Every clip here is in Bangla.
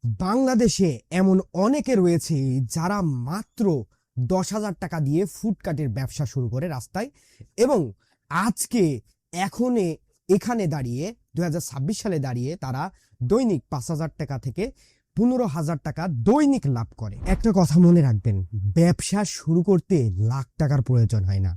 বাংলাদেশে এমন অনেকে রয়েছে যারা মাত্র 10,000 টাকা দিয়ে ফুডকার্টের ব্যবসা শুরু করে রাস্তায়, এবং আজকে এখানে দাঁড়িয়ে 2026 সালে দাঁড়িয়ে তারা দৈনিক 5,000 টাকা থেকে 15,000 টাকা দৈনিক লাভ করে। একটা কথা মনে রাখবেন, ব্যবসা শুরু করতে লাখ টাকার প্রয়োজন হয় না।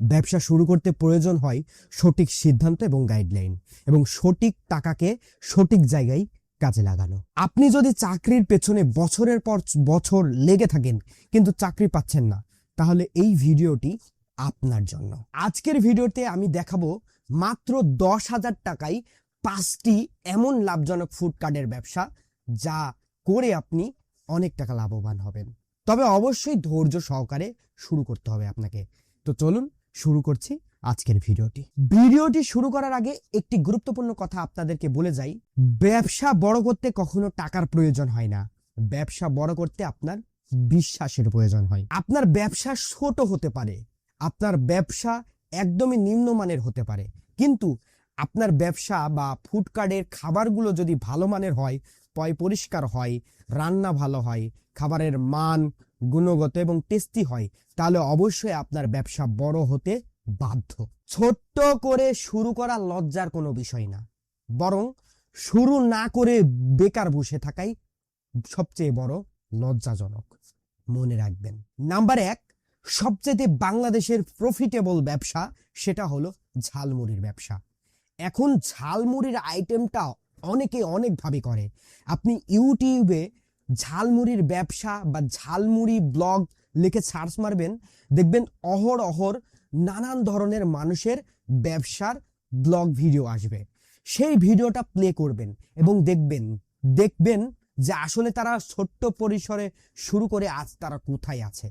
ব্যবসা শুরু করতে প্রয়োজন হয় সঠিক সিদ্ধান্ত এবং গাইডলাইন, এবং সঠিক টাকাকে সঠিক জায়গায় কাজে লাগানো। আপনি যদি চাকরির পেছনে বছরের পর বছর লেগে থাকেন কিন্তু চাকরি পাচ্ছেন না, তাহলে এই ভিডিওটি আপনার জন্য। আজকের ভিডিওতে আমি দেখাবো মাত্র 10,000 টাকায় 5টি এমন লাভজনক ফুড কার্টের ব্যবসা, যা করে আপনি অনেক টাকা লাভবান হবেন। তবে অবশ্যই ধৈর্য সহকারে শুরু করতে হবে আপনাকে। তো চলুন শুরু করছি আজকের ভিডিওটি শুরু করার আগে একটি গুরুত্বপূর্ণ কথা আপনাদেরকে বলে যাই। ব্যবসা বড় করতে কখনো টাকার প্রয়োজন হয় না। ব্যবসা বড় করতে আপনার বিশ্বাসের প্রয়োজন হয়। আপনার ব্যবসা ছোট হতে পারে, আপনার ব্যবসা একদমই নিম্নমানের হতে পারে, কিন্তু আপনার ব্যবসা বা ফুডকার্টের খাবারগুলো যদি ভালো মানের হয়, পরিষ্কার হয়, রান্না ভালো হয়, খাবারের মান গুণগত এবং টেস্টি হয়, তাহলে অবশ্যই আপনার ব্যবসা বড় হতে বাধ্য। ছোট্ট করে শুরু করা লজ্জার কোনো বিষয় না, বরং শুরু না করে বেকার বসে থাকাই সবচেয়ে বড় লজ্জাজনক। মনে রাখবেন, নাম্বার 1 সবচেয়ে বাংলাদেশের প্রফিটেবল ব্যবসা, সেটা হলো ঝালমুড়ির ব্যবসা। এখন ঝালমুড়ির আইটেমটা অনেকে অনেকভাবে করে। আপনি ইউটিউবে ঝালমুড়ির ব্যবসা বা ঝালমুড়ি ব্লগ লিখে সার্চ মারবেন, দেখবেন অহরহ নানান ধরনের মানুষের ব্যবসার ব্লগ ভিডিও আসবে। সেই ভিডিওটা প্লে করবেন এবং দেখবেন যে আসলে তারা ছোট্ট পরিসরে শুরু করে আজ তারা কোথায় আছে।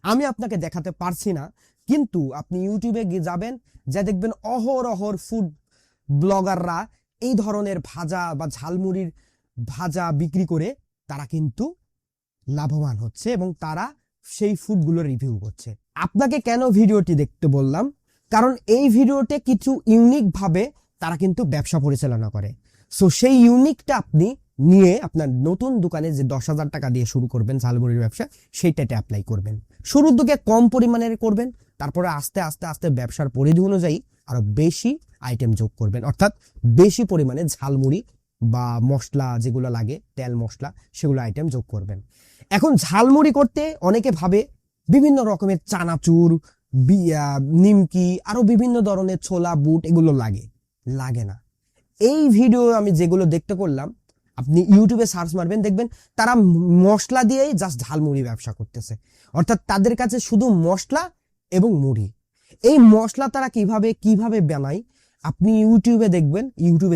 আমি আপনাকে দেখাতে পারছি না, কিন্তু আপনি ইউটিউবে গিয়ে যাবেন, যা দেখবেন অহরহর ফুড ব্লগাররা এই ধরনের ভাজা বা ঝালমুড়ির ভাজা বিক্রি করে তারা কিন্তু লাভবান হচ্ছে এবং তারা সেই ফুডগুলো রিভিউ করছে। আপনাকে কেন ভিডিওটি দেখতে বললাম, কারণ এই ভিডিওতে কিছু ইউনিক ভাবে তারা কিন্তু ব্যবসা পরিচালনা করে। সো সেই ইউনিকটা আপনি নিয়ে আপনার নতুন দোকানে যে 10,000 টাকা দিয়ে শুরু করবেন ঝালমুড়ির ব্যবসা, সেইটাতে অ্যাপ্লাই করবেন। শুরুর দিকে কম পরিমাণের করবেন, তারপরে আস্তে আস্তে আস্তে ব্যবসার পরিধি অনুযায়ী আরো বেশি আইটেম যোগ করবেন, অর্থাৎ বেশি পরিমাণে ঝালমুড়ি বা মশলা যেগুলো লাগে, তেল মশলা, সেগুলো আইটেম যোগ করবেন। এখন ঝালমুড়ি করতে অনেকে ভাবে বিভিন্ন রকমের চানাচুর, নিমকি, আরো বিভিন্ন ধরনের ছোলা বুট এগুলো লাগে না। এই ভিডিও আমি যেগুলো দেখতে করলাম, আপনি ইউটিউবে সার্চ মারবেন, দেখবেন তারা মশলা দিয়েই জাস্ট ঝালমুড়ি ব্যবসা করতেছে। অর্থাৎ তাদের কাছে শুধু মশলা এবং মুড়ি। এই মশলা তারা কিভাবে বানায় আপনি ইউটিউবে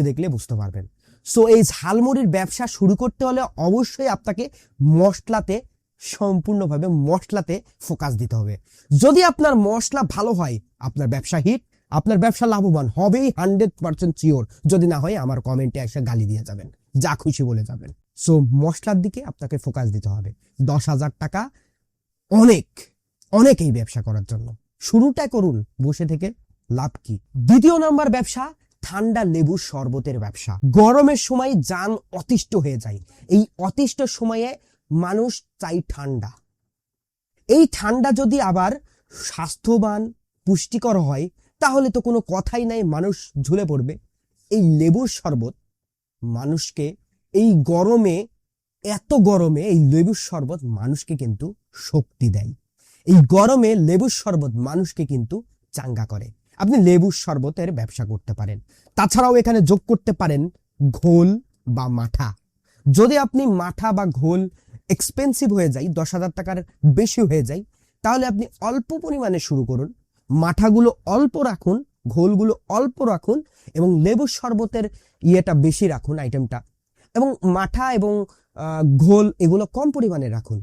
দেখলে বুঝতে পারবেন। সো এই ঝালমুড়ির ব্যবসা শুরু করতে হলে অবশ্যই আপনাকে সম্পূর্ণভাবে মশলাতে ফোকাস দিতে হবে। যদি আপনার মশলা ভালো হয়, আপনার ব্যবসা হিট, আপনার ব্যবসা লাভবান হবেই 100% শিওর। যদি না হয় আমার কমেন্টে এসে গালি দিয়ে যাবেন, যা খুশি বলে যাবেন। সো মশলার দিকে আপনাকে ফোকাস দিতে হবে। 10,000 টাকা অনেক এই ব্যবসা করার জন্য। শুরুটা করুন বসে থেকে, লাভ কি? দ্বিতীয় নাম্বার ব্যবসা, ঠান্ডা লেবুর শরবতের ব্যবসা। গরমের সময় যান অতিষ্ঠ হয়ে যায়। এই অতিষ্ঠ সময়ে মানুষ চাই ঠান্ডা। এই ঠান্ডা যদি আবার স্বাস্থ্যবান পুষ্টিকর হয়, তাহলে তো কোনো কথাই নাই, মানুষ ঝুলে পড়বে। এই লেবুর শরবত মানুষকে এত গরমে এই লেবুর শরবত মানুষকে কিন্তু শক্তি দেয়। এই গরমে লেবুর শরবত মানুষকে কিন্তু চাঙ্গা করে। আপনি লেবুর শরবতের ব্যবসা করতে পারেন। তাছাড়াও এখানে যোগ করতে পারেন ঘোল বা মাঠা। যদি আপনি মাঠা বা ঘোল এক্সপেন্সিভ হয়ে যায়, 10,000 টাকার বেশি হয়ে যায়, তাহলে আপনি অল্প পরিমাণে শুরু করুন। মাঠাগুলো অল্প রাখুন, ঘোলগুলো অল্প রাখুন, এবং লেবুর শরবতের ইয়েটা বেশি রাখুন আইটেমটা, এবং মাঠা এবং ঘোল এগুলো কম পরিমাণে রাখুন।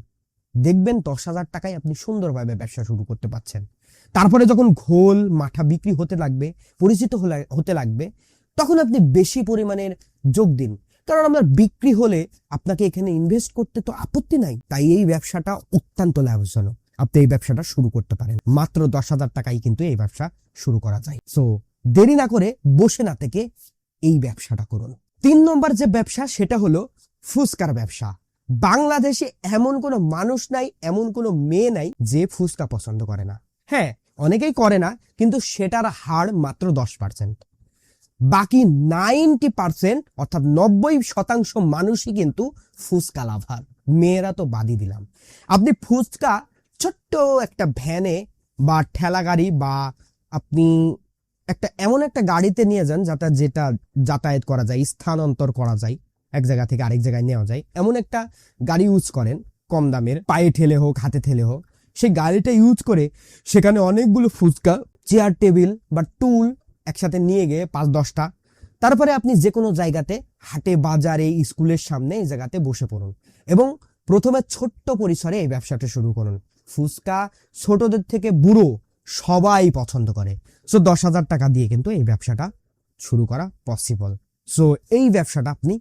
দেখবেন 10,000 টাকায় আপনি সুন্দরভাবে ব্যবসা শুরু করতে পারছেন। তারপরে যখন ঘোল মাঠা বিক্রি হতে লাগবে, পরিচিত হতে লাগবে, তখন আপনি বেশি পরিমাণের যোগ দিন। কারণ আপনার বিক্রি হলে আপনাকে এখানে ইনভেস্ট করতে তো আপত্তি নাই। তাই এই ব্যবসাটা অত্যন্ত লাভজনক। আপনি এই ব্যবসাটা শুরু করতে পারেন। মাত্র 10,000 টাকায় কিন্তু এই ব্যবসা শুরু করা যায়। সো দেরি না করে, বসে না থেকে এই ব্যবসাটা করুন। 3 নম্বর যে ব্যবসা, সেটা হলো ফুচকার ব্যবসা। বাংলাদেশে এমন কোনো মানুষ নাই, এমন কোনো মেয়ে নাই যে ফুচকা পছন্দ করে না। হ্যাঁ, অনেকেই করে না, কিন্তু সেটার হার মাত্র 10%। বাকি 90% অর্থাৎ 90% মানুষই কিন্তু ফুচকা লাভার। মেয়েরা তো বাদই দিলাম। আপনি ফুচকা ছোট্ট একটা ভ্যানে বা ঠেলা গাড়ি বা আপনি এমন একটা গাড়িতে নিয়ে যান যেটা যাতায়াত করা যায়, স্থানান্তর করা যায়, এক জায়গা থেকে আরেক জায়গায় নেওয়া যায়, এমন একটা গাড়ি ইউজ করেন, কম দামের, পায়ে ঠেলে হোক হাতে ঠেলে হোক, সেই গাড়িটা ইউজ করে সেখানে অনেকগুলো ফুচকা, চেয়ার টেবিল বা টুল একসাথে নিয়ে গিয়ে 5-10টা, তারপরে আপনি যে কোনো জায়গাতে, হাটে বাজারে, স্কুলের সামনে এই জায়গাতে বসে পড়ুন এবং প্রথমে ছোট্ট পরিসরে এই ব্যবসাটা শুরু করুন। ফুচকা ছোটদের থেকে বুড়ো সবাই পছন্দ করে। সো 10,000 টাকা দিয়ে কিন্তু এই ব্যবসাটা শুরু করা পসিবল। সো এই ব্যবসাটা আপনি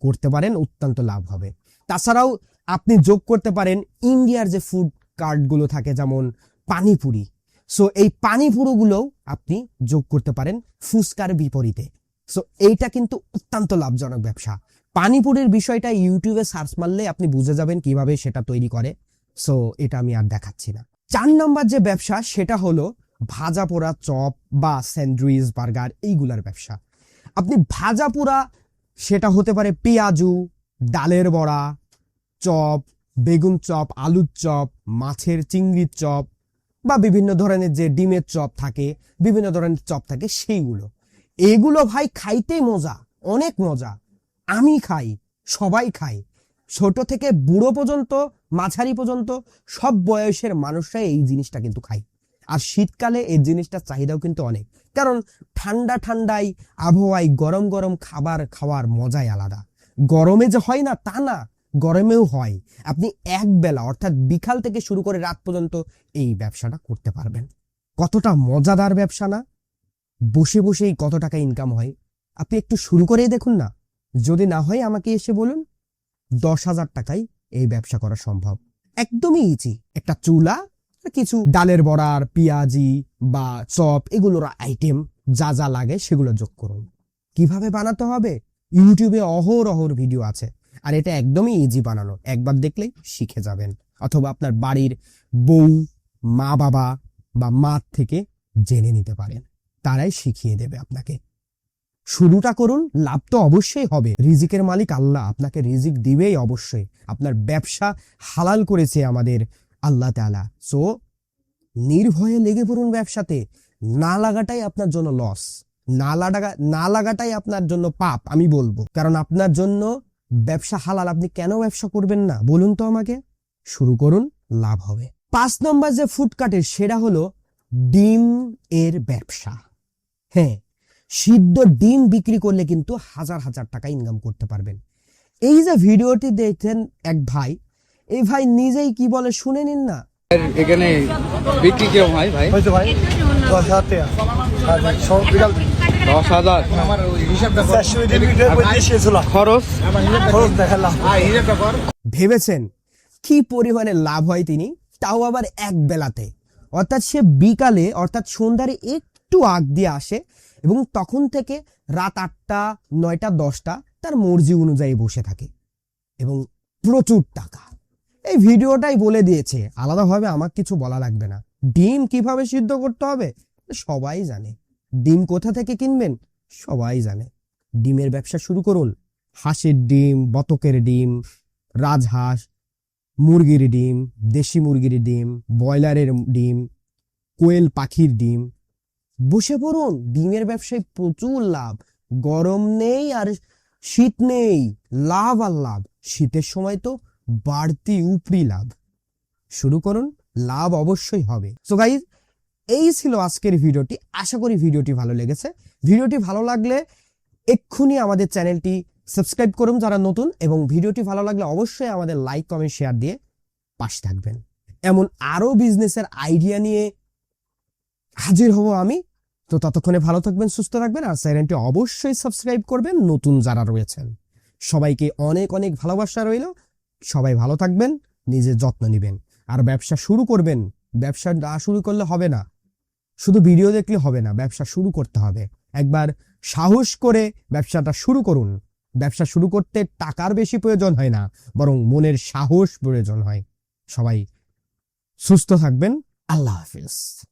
করতে পারেন, অত্যন্ত লাভ হবে। তাছাড়াও আপনি যোগ করতে পারেন ইন্ডিয়ার যে ফুড কার্টগুলো থাকে, যেমন পানিপুরি। সো এই পানিপুরিগুলোও আপনি যোগ করতে পারেন ফুচকার বিপরীতে। সো এইটা কিন্তু অত্যন্ত লাভজনক ব্যবসা। পানিপুরির বিষয়টা ইউটিউবে সার্চ মারলে আপনি বুঝে যাবেন কিভাবে সেটা তৈরি করে। সো এটা আমি আর দেখাচ্ছি না। 4 নম্বর যে ব্যবসা সেটা হলো ভাজা পোড়া চপ বা স্যান্ডউইচ, বার্গার, এইগুলার ব্যবসা। আপনি ভাজা পোড়া, সেটা হতে পারে পেঁয়াজু, ডালের বড়া, চপ, বেগুন চপ, আলুর চপ, মাছের চিংড়ির চপ বা বিভিন্ন ধরনের যে ডিমের চপ থাকে, বিভিন্ন ধরনের চপ থাকে, সেইগুলো। এগুলো ভাই খাইতেই মজা, অনেক মজা। আমি খাই, সবাই খায়, ছোট থেকে বুড়ো পর্যন্ত, মাঝারি পর্যন্ত সব বয়সের মানুষরা এই জিনিসটা কিন্তু খায়। আর শীতকালে এই জিনিসটার চাহিদাও কিন্তু অনেক, কারণ ঠান্ডা ঠান্ডায় আবহাওয়ায় গরম গরম খাবার খাওয়ার মজাই আলাদা। গরমে যে হয় না তা না, গরমেও হয়। আপনি এক বেলা অর্থাৎ বিকাল থেকে শুরু করে রাত পর্যন্ত এই ব্যবসাটা করতে পারবেন। কতটা মজাদার ব্যবসা না? বসে বসেই কত টাকা ইনকাম হয়, আপনি একটু শুরু করেই দেখুন না। যদি না হয় আমাকে এসে বলুন। 10,000 টাকায় এই ব্যবসা করা সম্ভব, একদমই ইজি। একটা চুলা, কিছু ডালের বড়ার, পেঁয়াজি বা চপ, এগুলোর আইটেম যা যা লাগে সেগুলো যোগ করুন। কিভাবে বানাতে হবে ইউটিউবে অহরহ ভিডিও আছে, আর এটা একদমই ইজি বানানো। একবার দেখলেই শিখে যাবেন, অথবা আপনার বাড়ির বউ, মা বাবা বা মা থেকে জেনে নিতে পারেন, তারাই শিখিয়ে দেবে আপনাকে। শুরুটা করুন, লাভ তো অবশ্যই হবে। রিজিকের মালিক আল্লাহ, আপনাকে রিজিক দিবেই অবশ্যই। আপনার ব্যবসা হালাল করেছে আমাদের আল্লাহ তাআলা। সো নির্ভয়ে লেগে পড়ুন ব্যবসাতে। না লাগাটাই আপনার জন্য লস, না লাগাটাই আপনার জন্য পাপ আমি বলবো। কারণ আপনার জন্য ব্যবসা হালাল, আপনি কেন ব্যবসা করবেন না বলুন তো আমাকে? শুরু করুন, লাভ হবে। 5 নম্বর যে ফুডকার্টের, সেটা হলো ডিম এর ব্যবসা। হ্যাঁ, সিদ্ধ ডিম বিক্রি করলে কিন্তু হাজার হাজার টাকা ইনকাম করতে পারবেন। এই যে ভিডিওটি দেখছেন এক ভাই, এই ভাই নিজেই কি বলে শুনে নিন না। এখানে বিক্রি কেমন হয় ভাই? হয়েছে ভাই 10,000 টাকা। আর সব বিকাল 10,000। আমার ওই হিসাবটা 400 দিয়ে বিক্রি করে দিয়েছিল। খরচ খরচ দেখালাম। হিসাবটা কর। ভেবেছেন কি পরিমাণে লাভ হয় তিনি, তাও আবার এক বেলাতে। অর্থাৎ সে বিকালে অর্থাৎ সন্ধ্যার একটু আগ দিয়ে আসে এবং তখন থেকে রাত 8টা, 9টা, 10টা তার মর্জি অনুযায়ী বসে থাকে এবং প্রচুর টাকা। এই ভিডিওটাই বলে দিয়েছে, আলাদাভাবে আমার কিছু বলা লাগবে না। ডিম কিভাবে সিদ্ধ করতে হবে সবাই জানে, ডিম কোথা থেকে কিনবেন সবাই জানে। ডিমের ব্যবসা শুরু করুন। হাঁসের ডিম, বতকের ডিম, রাজহাঁস, মুরগির ডিম, দেশি মুরগির ডিম, ব্রয়লারের ডিম, কোয়েল পাখির ডিম, বসে পড়ুন। ডিমের ব্যবসায় প্রচুর লাভ। গরম নেই আর শীত নেই, লাভ আর লাভ। শীতের সময় তো বাড়তি উপরি লাভ। শুরু করুন, লাভ অবশ্যই হবে। সো গাইজ, এই ছিল আজকের ভিডিওটি। আশা করি ভিডিওটি ভালো লেগেছে। ভিডিওটি ভালো লাগলে এক্ষুনি আমাদের চ্যানেলটি সাবস্ক্রাইব করুন যারা নতুন, এবং ভিডিওটি ভালো লাগলে অবশ্যই আমাদের লাইক, কমেন্ট, শেয়ার দিয়ে পাশে থাকবেন। এমন আরো বিজনেসের আইডিয়া নিয়ে হাজির হব আমি। তো ততক্ষণে ভালো থাকবেন, সুস্থ থাকবেন, আর চ্যানেলটি অবশ্যই সাবস্ক্রাইব করবেন নতুন যারা রয়েছেন। সবাইকে অনেক অনেক ভালোবাসা রইল। সবাই ভালো থাকবেন, নিজের যত্ন নেবেন, আর ব্যবসা শুরু করবেন। ব্যবসা না শুরু করলে হবে না, শুধু ভিডিও দেখলে হবে না, ব্যবসা শুরু করতে হবে। একবার সাহস করে ব্যবসাটা শুরু করুন, ব্যবসা শুরু করতে টাকার বেশি প্রয়োজন হয় না, বরং মনের সাহস প্রয়োজন হয়। সবাই সুস্থ থাকবেন। আল্লাহ হাফিজ।